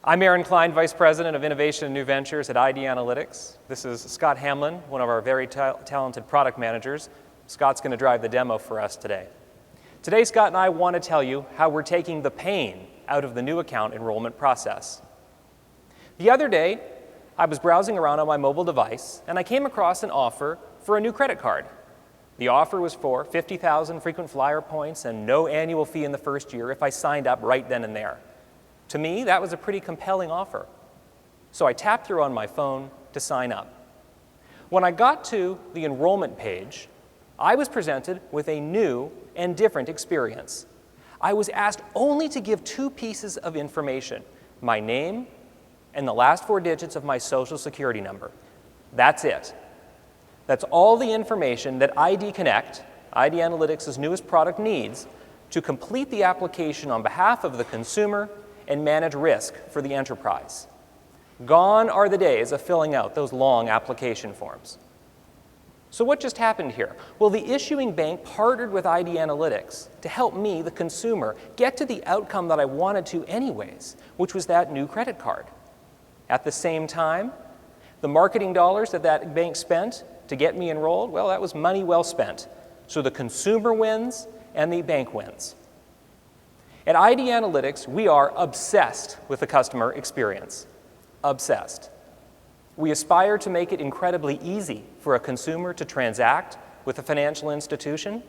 I'm Kline, Vice President of Innovation and New Ventures at ID Analytics. This is Scott Hamlin, one of our very talented product managers. Scott's going to drive the demo for us today. Today, Scott and I want to tell you how we're taking the pain out of the new account enrollment process. The other day, I was browsing around on my mobile device, and I came across an offer for a new credit card. The offer was for 50,000 frequent flyer points and no annual fee in the first year if I signed up right then and there. To me, that was a pretty compelling offer. So I tapped through on my phone to sign up. When I got to the enrollment page, I was presented with a new and different experience. I was asked only to give two pieces of information, my name and the last four digits of my social security number. That's it. That's all the information that ID Connect, ID Analytics' newest product, needs to complete the application on behalf of the consumer and manage risk for the enterprise. Gone are the days of filling out those long application forms. So what just happened here? Well, the issuing bank partnered with ID Analytics to help me, the consumer, get to the outcome that I wanted to anyways, which was that new credit card. At the same time, the marketing dollars that bank spent to get me enrolled, well, that was money well spent. So the consumer wins and the bank wins. At ID Analytics, we are obsessed with the customer experience. Obsessed. We aspire to make it incredibly easy for a consumer to transact with a financial institution,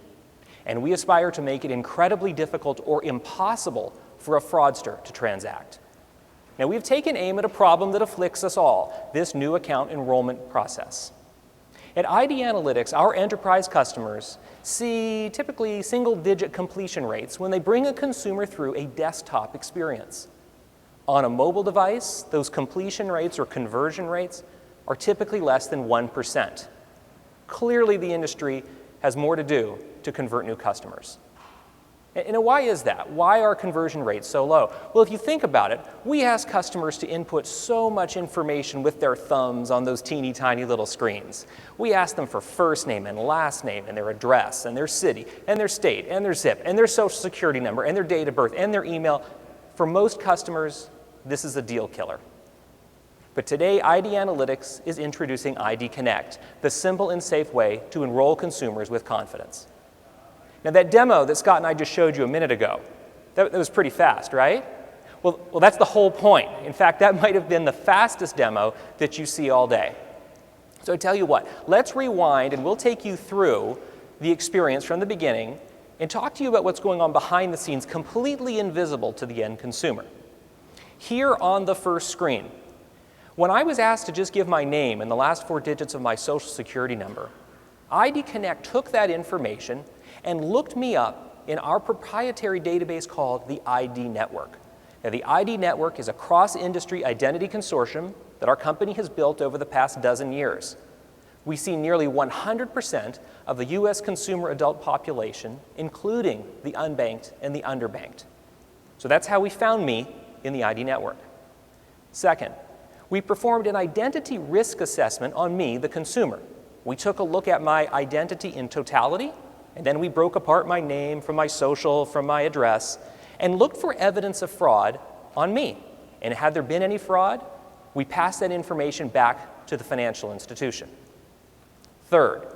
and we aspire to make it incredibly difficult or impossible for a fraudster to transact. Now, we've taken aim at a problem that afflicts us all, this new account enrollment process. At ID Analytics, our enterprise customers see typically single-digit completion rates when they bring a consumer through a desktop experience. On a mobile device, those completion rates or conversion rates are typically less than 1%. Clearly, the industry has more to do to convert new customers. And why is that? Why are conversion rates so low? Well, if you think about it, we ask customers to input so much information with their thumbs on those teeny tiny little screens. We ask them for first name and last name and their address and their city and their state and their zip and their social security number and their date of birth and their email. For most customers, this is a deal killer. But today, ID Analytics is introducing ID Connect, the simple and safe way to enroll consumers with confidence. Now, that demo that Scott and I just showed you a minute ago, that was pretty fast, right? Well, that's the whole point. In fact, that might have been the fastest demo that you see all day. So I tell you what, let's rewind and we'll take you through the experience from the beginning and talk to you about what's going on behind the scenes, completely invisible to the end consumer. Here on the first screen, when I was asked to just give my name and the last four digits of my social security number, ID Connect took that information and looked me up in our proprietary database called the ID Network. Now, the ID Network is a cross-industry identity consortium that our company has built over the past dozen years. We see nearly 100% of the U.S. consumer adult population, including the unbanked and the underbanked. So that's how we found me in the ID Network. Second, we performed an identity risk assessment on me, the consumer. We took a look at my identity in totality, and then we broke apart my name from my social, from my address, and looked for evidence of fraud on me. And had there been any fraud, we passed that information back to the financial institution. Third,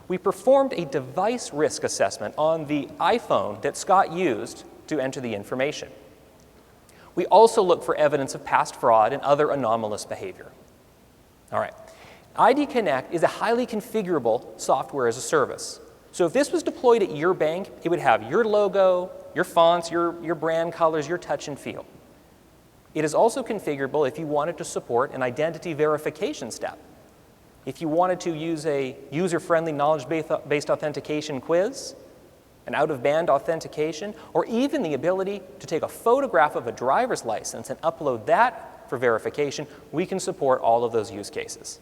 we performed a device risk assessment on the iPhone that Scott used to enter the information. We also looked for evidence of past fraud and other anomalous behavior. All right. ID Connect is a highly configurable software as a service. So if this was deployed at your bank, it would have your logo, your fonts, your brand colors, your touch and feel. It is also configurable if you wanted to support an identity verification step. If you wanted to use a user-friendly knowledge-based authentication quiz, an out-of-band authentication, or even the ability to take a photograph of a driver's license and upload that for verification, we can support all of those use cases.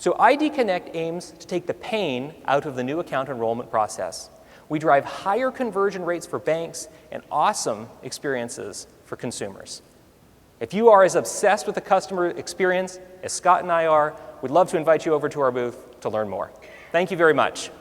So ID Connect aims to take the pain out of the new account enrollment process. We drive higher conversion rates for banks and awesome experiences for consumers. If you are as obsessed with the customer experience as Scott and I are, we'd love to invite you over to our booth to learn more. Thank you very much.